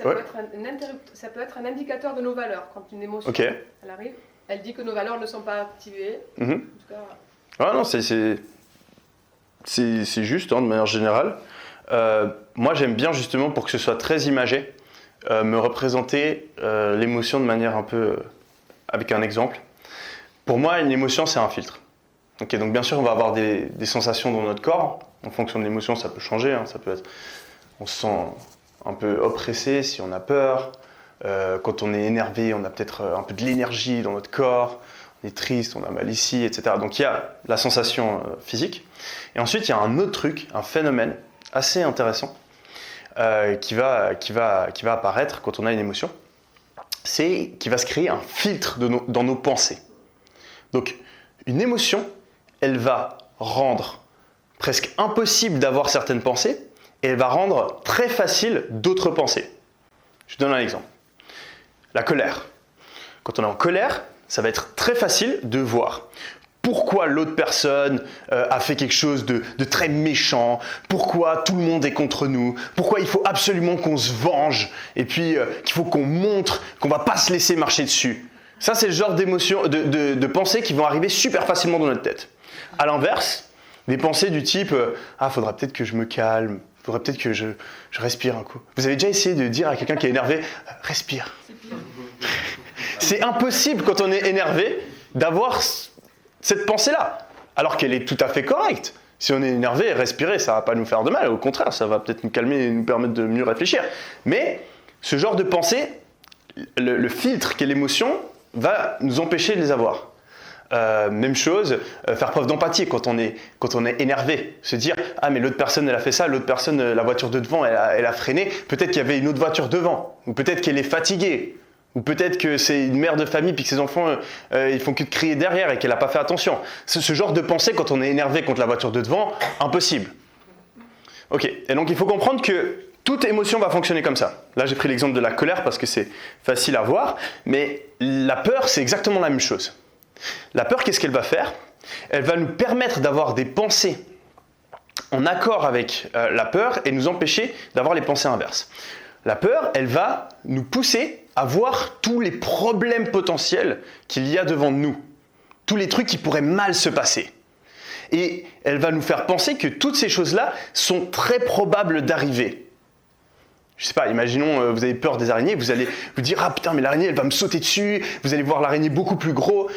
ça, Ouais. peut être ça peut être un indicateur de nos valeurs. Quand une émotion Ok. elle arrive, elle dit que nos valeurs ne sont pas activées. Mhm. En tout cas, Ah non, c'est juste, hein, de manière générale. Moi, j'aime bien, justement, pour que ce soit très imagé, me représenter l'émotion de manière un peu... avec un exemple. Pour moi, une émotion, c'est un filtre. Ok, donc bien sûr, on va avoir des sensations dans notre corps. En fonction de l'émotion, ça peut changer. Hein, ça peut être, on se sent un peu oppressé si on a peur. Quand on est énervé, on a peut-être un peu de l'énergie dans notre corps. On est triste, on a mal ici, etc. Donc il y a la sensation physique. Et ensuite, il y a un autre truc, un phénomène assez intéressant qui va apparaître quand on a une émotion. C'est qu'il va se créer un filtre dans nos pensées. Donc, une émotion, elle va rendre presque impossible d'avoir certaines pensées et elle va rendre très facile d'autres pensées. Je donne un exemple. La colère. Quand on est en colère, ça va être très facile de voir pourquoi l'autre personne a fait quelque chose de très méchant, pourquoi tout le monde est contre nous, pourquoi il faut absolument qu'on se venge et puis qu'il faut qu'on montre qu'on ne va pas se laisser marcher dessus. Ça, c'est le genre d'émotions, de pensées qui vont arriver super facilement dans notre tête. À l'inverse, des pensées du type ah, faudrait peut-être que je me calme, faudrait peut-être que je respire un coup. Vous avez déjà essayé de dire à quelqu'un qui est énervé respire. C'est impossible quand on est énervé d'avoir cette pensée-là, alors qu'elle est tout à fait correcte. Si on est énervé, respirer, ça ne va pas nous faire de mal. Au contraire, ça va peut-être nous calmer et nous permettre de mieux réfléchir. Mais ce genre de pensée, le filtre qu'est l'émotion, va nous empêcher de les avoir. Même chose, faire preuve d'empathie quand on est énervé. Se dire « Ah mais l'autre personne elle a fait ça, l'autre personne, la voiture de devant elle a freiné, peut-être qu'il y avait une autre voiture devant, ou peut-être qu'elle est fatiguée, ou peut-être que c'est une mère de famille puis que ses enfants ils font que de crier derrière et qu'elle n'a pas fait attention. » Ce genre de pensée quand on est énervé contre la voiture de devant, impossible. Ok, et donc il faut comprendre que toute émotion va fonctionner comme ça. Là j'ai pris l'exemple de la colère parce que c'est facile à voir, mais la peur c'est exactement la même chose. La peur, qu'est-ce qu'elle va faire? Elle va nous permettre d'avoir des pensées en accord avec la peur et nous empêcher d'avoir les pensées inverses. La peur, elle va nous pousser à voir tous les problèmes potentiels qu'il y a devant nous, tous les trucs qui pourraient mal se passer. Et elle va nous faire penser que toutes ces choses-là sont très probables d'arriver. Je sais pas, imaginons, vous avez peur des araignées, vous allez vous dire « Ah putain, mais l'araignée, elle va me sauter dessus », vous allez voir l'araignée beaucoup plus gros.